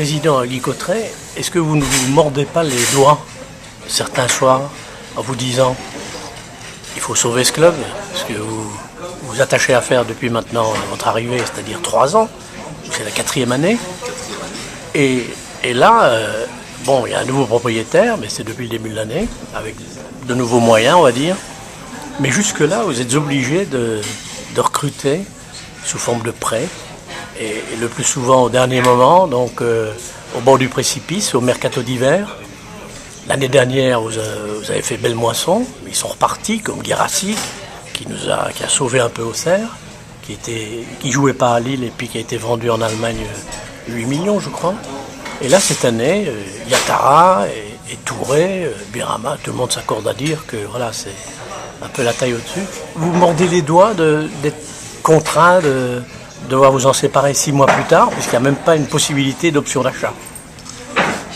président Guy Cotteret, est-ce que vous ne vous mordez pas les doigts certains soirs en vous disant il faut sauver ce club, ce que vous vous attachez à faire depuis maintenant votre arrivée, c'est-à-dire 3 ans, c'est la 4e année. Et là, bon, il y a un nouveau propriétaire, mais c'est depuis le début de l'année, avec de nouveaux moyens, on va dire. Mais jusque-là, vous êtes obligé de recruter sous forme de prêt, et le plus souvent au dernier moment, donc au bord du précipice, au mercato d'hiver. L'année dernière, vous avez fait belle moisson, mais ils sont repartis, comme Guérassi, qui a sauvé un peu Auxerre, qui jouait pas à Lille et puis qui a été vendu en Allemagne 8 millions, je crois. Et là, cette année, Yattara et Touré, Birama, tout le monde s'accorde à dire que voilà, c'est un peu la taille au-dessus. Vous mordez les doigts d'être contraint de devoir vous en séparer 6 mois plus tard, puisqu'il n'y a même pas une possibilité d'option d'achat.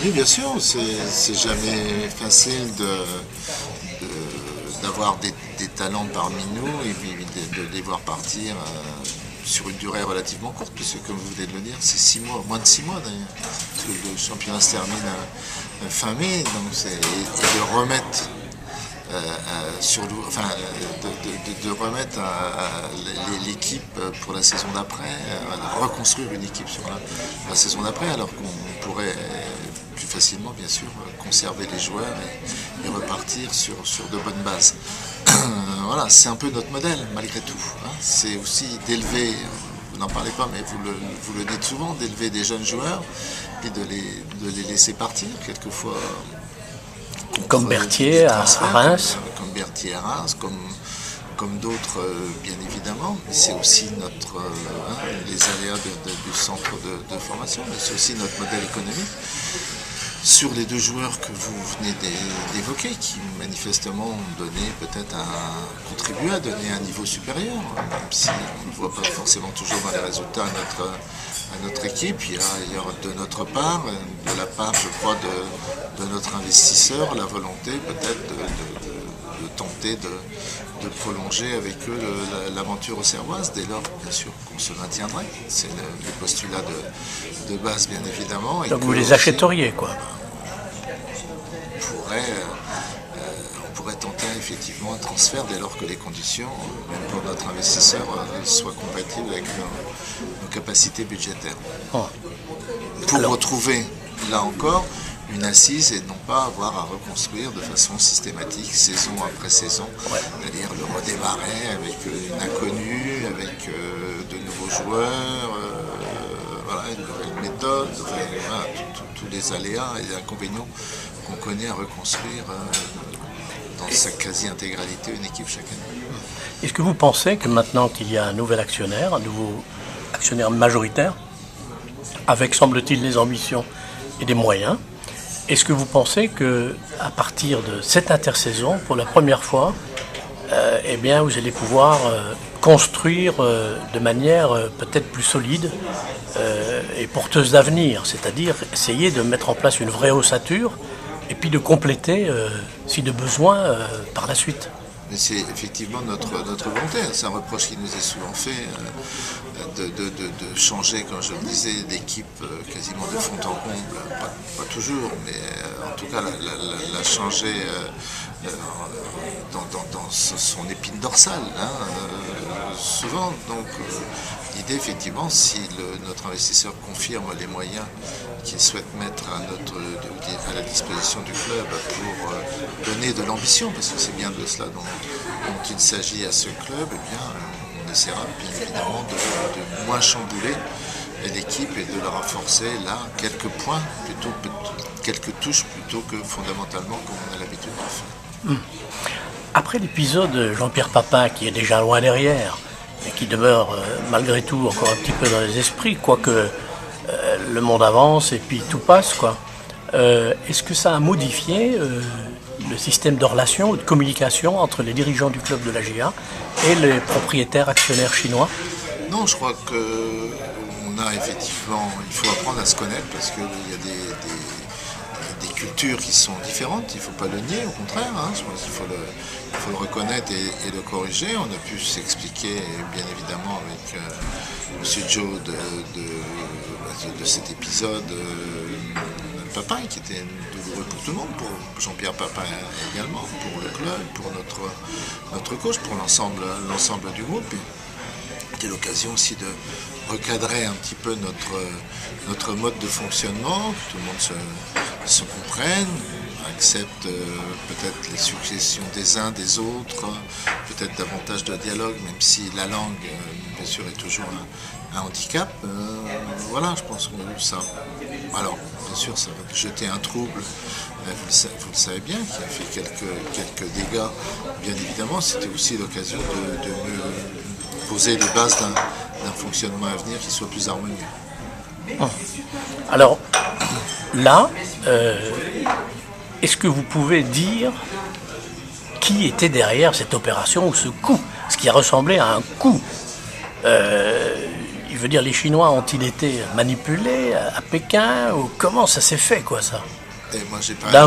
Oui, bien sûr, c'est jamais facile d'avoir des talents parmi nous et puis de les voir partir sur une durée relativement courte, puisque comme vous venez de le dire, c'est 6 mois, moins de 6 mois d'ailleurs, parce que le championnat se termine fin mai, donc et de remettre de remettre l'équipe pour la saison d'après, reconstruire une équipe sur la saison d'après, alors qu'on pourrait plus facilement, bien sûr, conserver les joueurs et repartir sur de bonnes bases. Voilà, c'est un peu notre modèle, malgré tout. Hein. C'est aussi d'élever, vous n'en parlez pas, mais vous le dites souvent, d'élever des jeunes joueurs et de les laisser partir, quelquefois. Comme Berthier à Reims. Comme Berthier à Reims, comme d'autres, bien évidemment. Mais c'est aussi les aléas du centre de formation, mais c'est aussi notre modèle économique. Sur les 2 joueurs que vous venez d'évoquer, qui manifestement ont contribué à donner un niveau supérieur, même si on ne voit pas forcément toujours dans les résultats à notre équipe, il y a de notre part, de la part, je crois, de notre investisseur, la volonté peut-être de tenter de prolonger avec eux l'aventure auxerroise, dès lors, bien sûr, qu'on se maintiendrait. C'est le postulat de base, bien évidemment. Et donc vous les achèteriez, quoi. On pourrait tenter effectivement un transfert dès lors que les conditions, même pour notre investisseur, soient compatibles avec nos capacités budgétaires. Oh. Pour retrouver, là encore, une assise et non pas avoir à reconstruire de façon systématique, saison après saison, c'est-à-dire le redémarrer avec une inconnue, avec de nouveaux joueurs, une nouvelle méthode, tous les aléas et les inconvénients qu'on connaît à reconstruire dans sa quasi-intégralité une équipe chaque année. Est-ce que vous pensez que maintenant qu'il y a un nouveau actionnaire majoritaire, avec, semble-t-il, des ambitions et des moyens, est-ce que vous pensez qu'à partir de cette intersaison, pour la première fois, vous allez pouvoir construire de manière peut-être plus solide et porteuse d'avenir, c'est-à-dire essayer de mettre en place une vraie ossature et puis de compléter, si de besoin, par la suite? Mais c'est effectivement notre volonté. C'est un reproche qui nous est souvent fait de changer, comme je le disais, d'équipe quasiment de fond en comble. Pas toujours, mais en tout cas la changer dans son épine dorsale. Souvent, donc, l'idée, effectivement, si notre investisseur confirme les moyens qu'il souhaite mettre à la disposition du club pour donner de l'ambition, parce que c'est bien de cela dont il s'agit à ce club, on essaiera bien évidemment de moins chambouler l'équipe et de la renforcer là quelques points, quelques touches plutôt que fondamentalement comme on a l'habitude de faire. Après l'épisode Jean-Pierre Papin, qui est déjà loin derrière, mais qui demeure malgré tout encore un petit peu dans les esprits, quoique le monde avance et puis tout passe, quoi. Est-ce que ça a modifié le système de relations, de communication entre les dirigeants du club de la GIA et les propriétaires actionnaires chinois? Non, je crois qu'on a effectivement, il faut apprendre à se connaître parce qu'il y a des cultures qui sont différentes, il ne faut pas le nier, au contraire, hein, je pense qu'il faut le reconnaître et le corriger. On a pu s'expliquer, bien évidemment, avec M. Joe de cet épisode Papin, qui était douloureux pour tout le monde, pour Jean-Pierre Papin également, pour le club, pour notre coach, pour l'ensemble du groupe. C'était l'occasion aussi de recadrer un petit peu notre mode de fonctionnement, que tout le monde se comprenne, accepte peut-être les suggestions des uns, des autres, peut-être davantage de dialogue, même si la langue, bien sûr, est toujours un handicap. Voilà, je pense que ça... Alors, bien sûr, ça va jeter un trouble, vous le savez bien, qui a fait quelques dégâts, bien évidemment. C'était aussi l'occasion de poser les bases d'un fonctionnement à venir qui soit plus harmonieux. Alors, là, est-ce que vous pouvez dire qui était derrière cette opération ou ce coup, ce qui a ressemblé à un coup? Il veut dire, les Chinois ont-ils été manipulés à Pékin, ou comment ça s'est fait, quoi, ça? Et moi, j'ai pas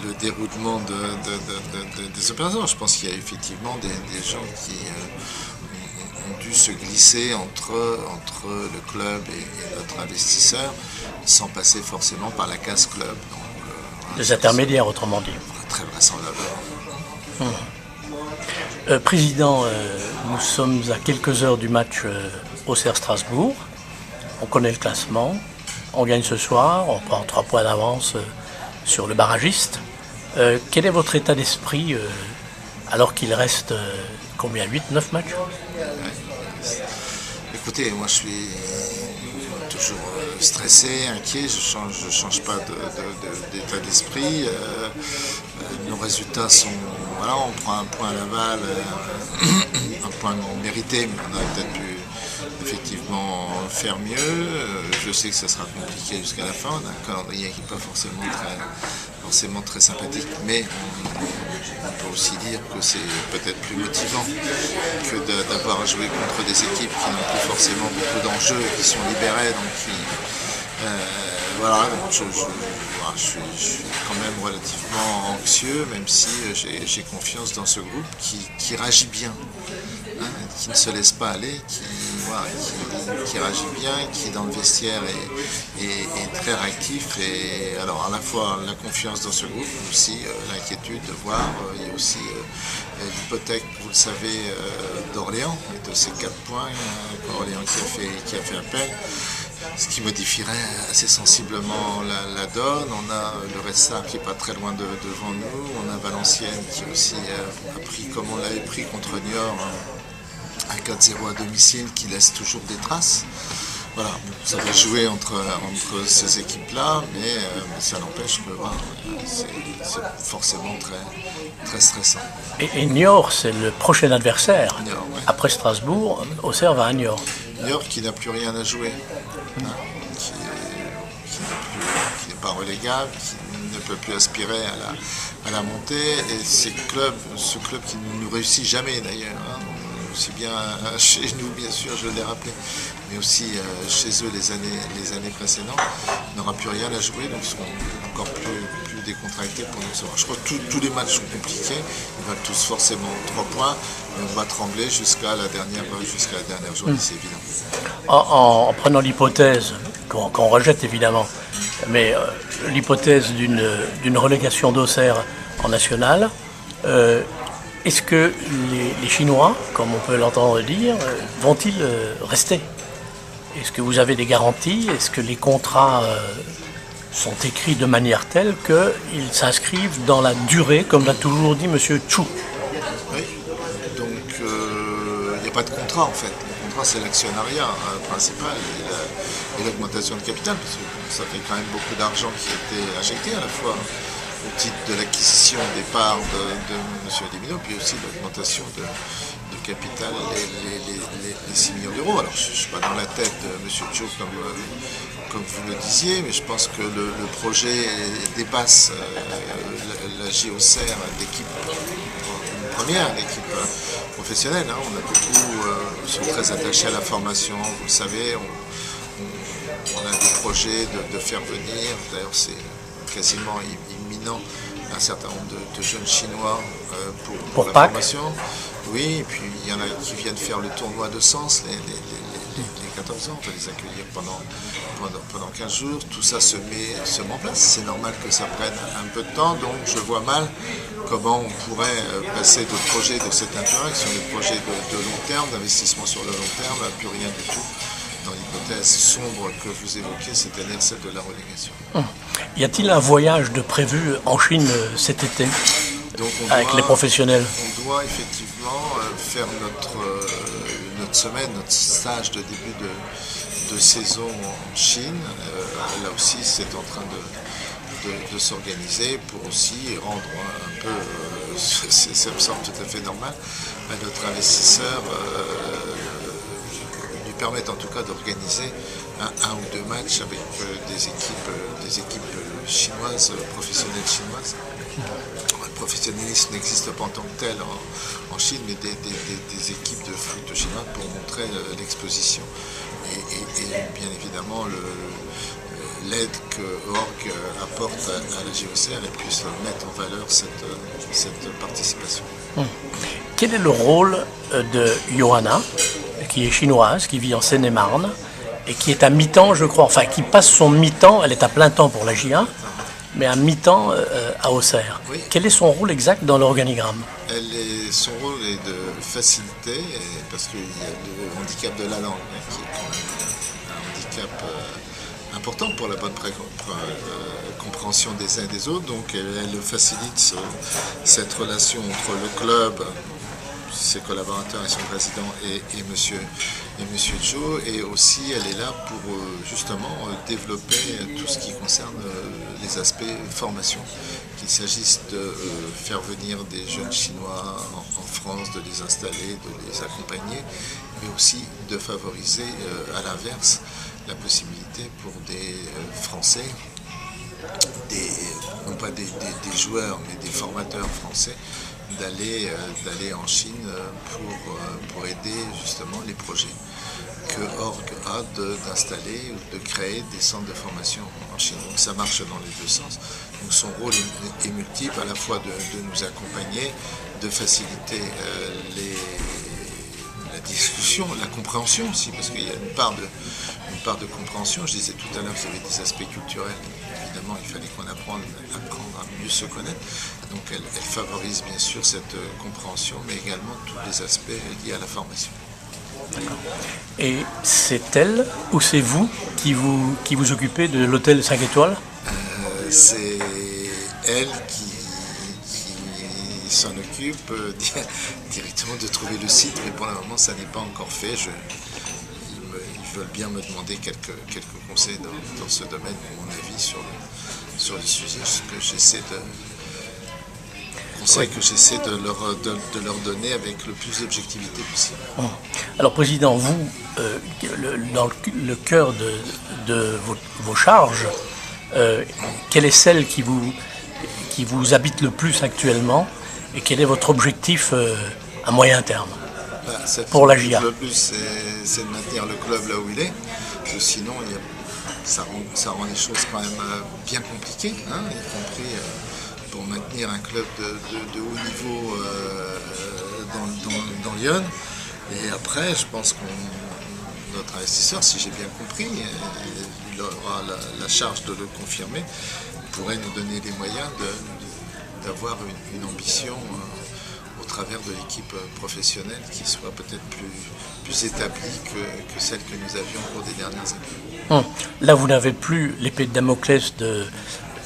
le déroulement des opérations. Je pense qu'il y a effectivement des gens qui ont dû se glisser entre le club et notre investisseur, sans passer forcément par la case club. Donc, des intermédiaires, autrement dit. Très vraisemblablement. Président, nous sommes à quelques heures du match Auxerre-Strasbourg. On connaît le classement. On gagne ce soir, on prend 3 points d'avance sur le barragiste. Quel est votre état d'esprit alors qu'il reste combien, 8-9 matchs? Écoutez, moi je suis toujours stressé, inquiet, je change pas d'état d'esprit. Nos résultats sont... Voilà, on prend un point à Laval, un point mérité, mais on aurait peut-être pu effectivement faire mieux. Je sais que ça sera compliqué jusqu'à la fin, on a un calendrier qui n'est pas forcément très sympathique, mais on peut aussi dire que c'est peut-être plus motivant que d'avoir à jouer contre des équipes qui n'ont plus forcément beaucoup d'enjeux, qui sont libérées, donc voilà, donc je suis quand même relativement anxieux, même si j'ai confiance dans ce groupe qui réagit bien, hein, qui ne se laisse pas aller, qui réagit bien, qui dans le vestiaire est très réactif. Et alors à la fois la confiance dans ce groupe, mais aussi l'inquiétude de voir, il y a aussi l'hypothèque, vous le savez, d'Orléans, et de ces 4 points, Orléans qui a fait appel. Ce qui modifierait assez sensiblement la donne. On a le Ressart qui n'est pas très loin devant nous. On a Valenciennes qui aussi a pris, comme on l'avait pris contre Niort, un 4-0 à domicile qui laisse toujours des traces. Voilà, ça va jouer entre ces équipes-là, mais ça n'empêche que voilà, c'est forcément très stressant. Et Niort, c'est le prochain adversaire. Niort, ouais. Après Strasbourg, Auxerre va à Niort. Niort qui n'a plus rien à jouer, hein, qui n'est pas relégable, qui ne peut plus aspirer à la montée. Et ce club qui ne nous réussit jamais d'ailleurs, hein, aussi bien chez nous, bien sûr, je l'ai rappelé, mais aussi chez eux les années précédentes, n'aura plus rien à jouer, donc ils seront encore plus décontractés pour nous savoir. Je crois que tous les matchs sont compliqués, ils veulent tous forcément 3 points, mais on va trembler jusqu'à la dernière journée, c'est évident. En prenant l'hypothèse, qu'on rejette évidemment, mais l'hypothèse d'une relégation d'Auxerre en national, est-ce que les Chinois, comme on peut l'entendre dire, vont-ils rester? Est-ce que vous avez des garanties? Est-ce que les contrats sont écrits de manière telle qu'ils s'inscrivent dans la durée, comme l'a toujours dit M. Chou? Oui, donc il n'y a pas de contrat en fait. Le contrat, c'est l'actionnariat principal et l'augmentation de capital, parce que ça fait quand même beaucoup d'argent qui a été injecté à la fois au titre de l'acquisition des parts de M. Dimino, puis aussi l'augmentation de capital, les 6 millions d'euros. Alors je ne suis pas dans la tête de M. Cho comme vous le disiez, mais je pense que le projet dépasse la JOCR, l'équipe première, l'équipe professionnelle. Hein. On a beaucoup, sont très attachés à la formation, vous le savez, On a des projets de faire venir, d'ailleurs c'est quasiment imminent, un certain nombre de jeunes Chinois pour la Pâques. formation. Oui, et puis il y en a qui viennent faire le tournoi de Sens, les 14 ans, on va les accueillir pendant 15 jours. Tout ça se met en place. C'est normal que ça prenne un peu de temps, donc je vois mal comment on pourrait passer de projets de cette nature, qui sont des projets de long terme, d'investissement sur le long terme, à plus rien du tout. Dans l'hypothèse sombre que vous évoquez, c'est-à-dire celle de la relégation. Y a-t-il un voyage de prévu en Chine cet été Donc avec les professionnels? On doit effectivement faire notre semaine, notre stage de début de saison en Chine. Là aussi, c'est en train de s'organiser pour aussi rendre un peu, ça me semble tout à fait normal, à notre investisseur permettre en tout cas d'organiser un ou deux matchs avec des équipes chinoises, professionnelles chinoises. Le professionnalisme n'existe pas en tant que tel en Chine, mais des équipes de foot chinois pour montrer l'exposition et bien évidemment l'aide que Org apporte à la JOCR et puisse mettre en valeur cette participation. Quel est le rôle de Johanna, qui est chinoise, qui vit en Seine-et-Marne, et qui est à mi-temps, je crois, enfin qui passe son mi-temps, elle est à plein temps pour la J1, mais à mi-temps à Auxerre. Oui. Quel est son rôle exact dans l'organigramme? Son rôle est de faciliter, parce qu'il y a le handicap de la langue, qui est quand même un handicap important pour la bonne compréhension des uns et des autres. Donc elle facilite cette relation entre le club, ses collaborateurs et son président et monsieur Joe, et aussi elle est là pour justement développer tout ce qui concerne les aspects formation, qu'il s'agisse de faire venir des jeunes Chinois en France, de les installer, de les accompagner, mais aussi de favoriser à l'inverse la possibilité pour des Français, non pas des joueurs, mais des formateurs français, d'aller en Chine pour aider justement les projets que Org a d'installer ou de créer des centres de formation en Chine. Donc ça marche dans les deux sens. Donc son rôle est multiple, à la fois de nous accompagner, de faciliter la discussion, la compréhension aussi, parce qu'il y a une part de compréhension. Je disais tout à l'heure, vous avez des aspects culturels. Évidemment, il fallait qu'on apprenne à mieux se connaître. Donc elle favorise bien sûr cette compréhension, mais également tous les aspects liés à la formation. D'accord. Et c'est elle ou c'est vous qui vous occupez de l'hôtel 5 étoiles? C'est elle qui s'en occupe directement de trouver le site, mais pour le moment ça n'est pas encore fait. Ils veulent bien me demander quelques conseils dans ce domaine, mon avis sur le sujet, ce que j'essaie de leur donner avec le plus d'objectivité possible. Alors Président, vous, dans le cœur de vos charges, quelle est celle qui vous habite le plus actuellement et quel est votre objectif à moyen terme pour la JA? Le plus, c'est de maintenir le club là où il est, parce que sinon ça rend les choses quand même bien compliquées, hein, y compris pour maintenir un club de haut niveau dans Lyon. Et après, je pense que notre investisseur, si j'ai bien compris, il aura la charge de le confirmer, pourrait nous donner les moyens d'avoir une ambition au travers de l'équipe professionnelle qui soit peut-être plus établie que celle que nous avions au cours des dernières années. Là, vous n'avez plus l'épée de Damoclès de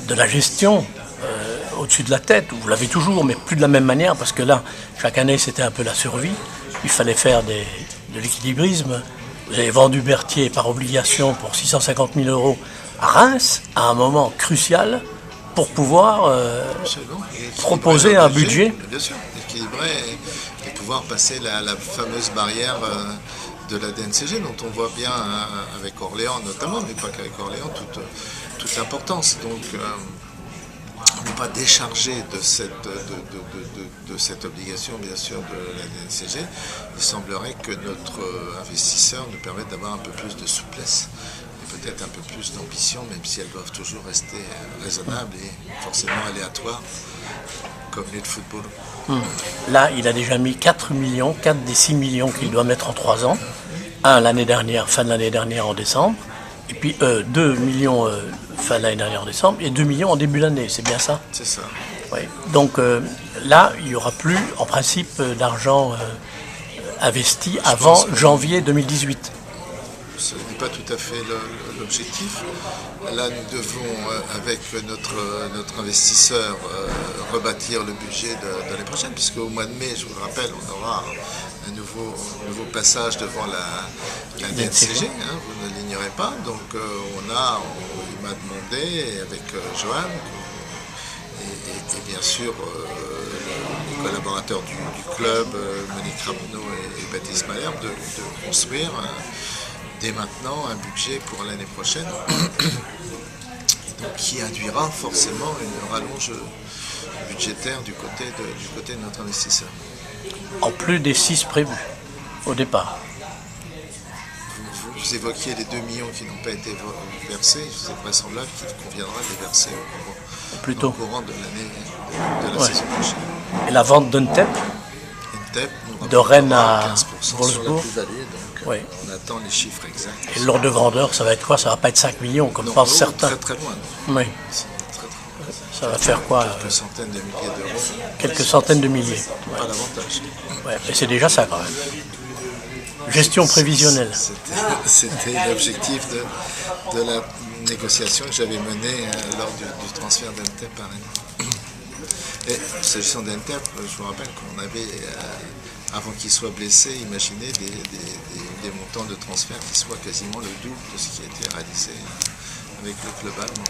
la gestion au-dessus de la tête. Vous l'avez toujours, mais plus de la même manière, parce que là, chaque année, c'était un peu la survie. Il fallait faire de l'équilibrisme. Vous avez vendu Berthier par obligation pour 650 000 € à Reims, à un moment crucial, pour pouvoir proposer un budget. Bien sûr, équilibrer et pouvoir passer la fameuse barrière de la DNCG, dont on voit bien avec Orléans notamment, mais pas qu'avec Orléans, toute l'importance. Donc on n'est pas déchargé de cette obligation, bien sûr, de la DNCG. Il semblerait que notre investisseur nous permette d'avoir un peu plus de souplesse et peut-être un peu plus d'ambition, même si elles doivent toujours rester raisonnables et forcément aléatoires, comme l'est le football. Là, il a déjà mis 4 millions, 4 des 6 millions qu'il doit mettre en 3 ans. Un l'année dernière, fin de l'année dernière en décembre. Et puis 2 millions fin de l'année dernière en décembre et 2 millions en début d'année, c'est bien ça? C'est ça. Oui. Donc là, il n'y aura plus, en principe, d'argent investi avant janvier 2018. Ce n'est pas tout à fait l'objectif. Là, nous devons, avec notre investisseur, rebâtir le budget de l'année prochaine, puisque au mois de mai, je vous le rappelle, on aura un nouveau passage devant la DNCG, hein, vous ne l'ignorez pas. Donc il m'a demandé, avec Johan, et bien sûr les collaborateurs du club, Monique Ramonneau et Baptiste Malherbe, de construire dès maintenant un budget pour l'année prochaine, donc, qui induira forcément une rallonge budgétaire du côté de notre investisseur. En plus des 6 prévus au départ. Vous évoquiez les 2 millions qui n'ont pas été versés, c'est vraisemblable qu'il conviendra de les verser au courant de l'année de la saison prochaine. Et la vente d'Untep de Rennes à 15% Wolfsburg. Sur la plus-value, donc on attend les chiffres exacts. Et l'ordre de grandeur, ça va être quoi? Ça va pas être 5 millions comme pensent certains. Très très loin. Oui. Ça va faire quoi? Quelques centaines de milliers d'euros. Quelques centaines de milliers. Pas davantage. Ouais, mais c'est déjà ça quand même. Gestion prévisionnelle. C'était l'objectif de la négociation que j'avais menée lors du transfert d'Untep par Rennes. Et s'agissant d'Untep, je vous rappelle qu'on avait, avant qu'il soit blessé, imaginé des montants de transfert qui soient quasiment le double de ce qui a été réalisé avec le club allemand.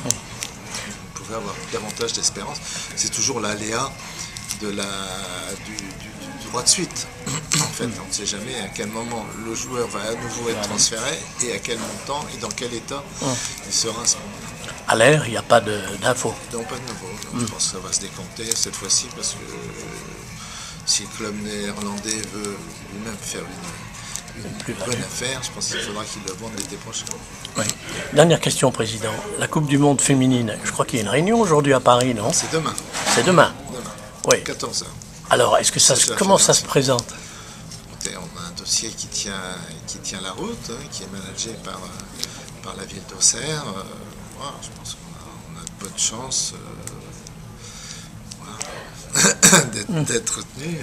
On pouvait avoir davantage d'espérance. C'est toujours l'aléa du droit de suite. En fait, on ne sait jamais à quel moment le joueur va à nouveau être transféré et à quel montant et dans quel état il sera à ce moment-là. À l'air, il n'y a pas d'infos. Non, pas de nouveau. Je pense que ça va se décompter cette fois-ci parce que si le club néerlandais veut lui-même faire une bonne affaire, je pense qu'il faudra qu'il le vende l'été prochain. Oui. Dernière question, Président. La Coupe du Monde féminine, je crois qu'il y a une réunion aujourd'hui à Paris, non? C'est demain. C'est demain. Oui. 14h. Alors, est-ce que comment ça se présente? On a un dossier qui tient la route, hein, qui est managé par la ville d'Auxerre. Voilà, je pense qu'on a de bonnes chances d'être retenu.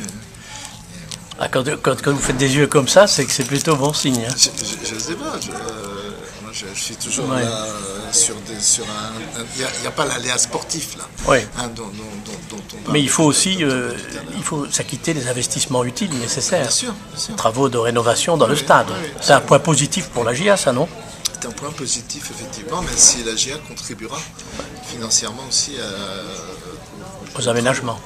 Ah, quand vous faites des yeux comme ça, c'est que c'est plutôt bon signe. Hein. Je ne sais pas. Moi, je suis toujours là sur un. Il n'y a pas l'aléa sportif là. Oui. Hein, dont on parle. Mais il faut aussi s'acquitter des investissements utiles nécessaires. Bien sûr. Travaux de rénovation dans le stade. C'est un point positif pour la GIA, ça, non? C'est un point positif, effectivement, même si la GIA contribuera financièrement aussi aux aménagements.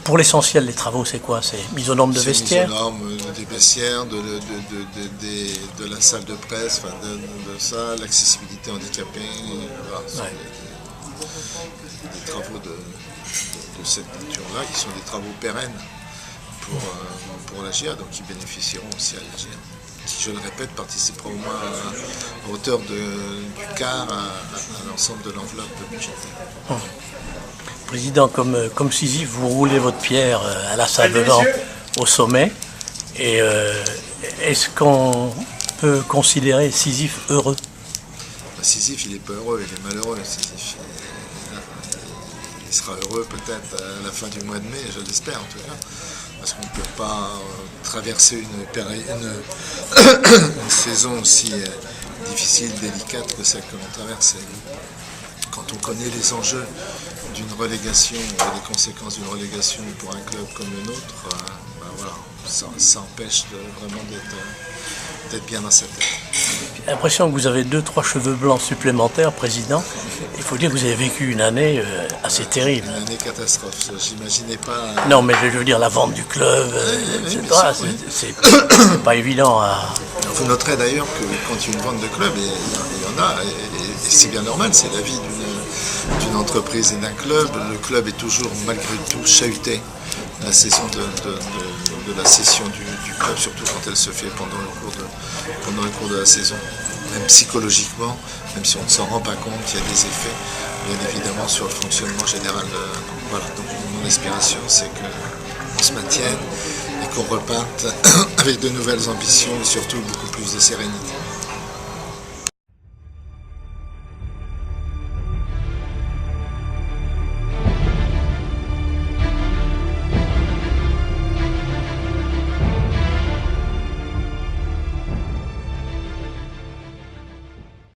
Pour l'essentiel, les travaux, c'est quoi? C'est mise aux normes de vestiaires? Mise aux normes des vestiaires, de la salle de presse, de ça, l'accessibilité handicapée. Voilà, des travaux de cette nature-là, qui sont des travaux pérennes pour la GIA, donc qui bénéficieront aussi à la GIA. Qui, je le répète, participera au moins à hauteur du quart à l'ensemble de l'enveloppe budgétaire. Président, comme Sisyphe, vous roulez votre pierre à la salle de vent au sommet. Et est-ce qu'on peut considérer Sisyphe heureux? Sisyphe, il n'est pas heureux, il est malheureux, Sisyphe. Il sera heureux peut-être à la fin du mois de mai, je l'espère en tout cas. Parce qu'on ne peut pas traverser une saison aussi difficile, délicate que celle que l'on traverse. Quand on connaît les enjeux d'une relégation, les conséquences d'une relégation pour un club comme le nôtre, voilà, ça empêche vraiment d'être bien dans sa tête. J'ai l'impression que vous avez 2-3 cheveux blancs supplémentaires, Président. Il faut dire que vous avez vécu une année assez terrible. Une année catastrophe, j'imaginais pas... Non, mais je veux dire, la vente du club, etc., c'est pas évident à... Vous noterez d'ailleurs que quand il y a une vente de club, il y en a, et c'est bien normal, c'est la vie d'une entreprise et d'un club. Le club est toujours, malgré tout, chahuté. La saison de la session du club, surtout quand elle se fait pendant le cours de la saison. même psychologiquement, même si on ne s'en rend pas compte, il y a des effets, bien évidemment, sur le fonctionnement général. Voilà, donc mon aspiration, c'est qu'on se maintienne et qu'on reparte avec de nouvelles ambitions et surtout beaucoup plus de sérénité.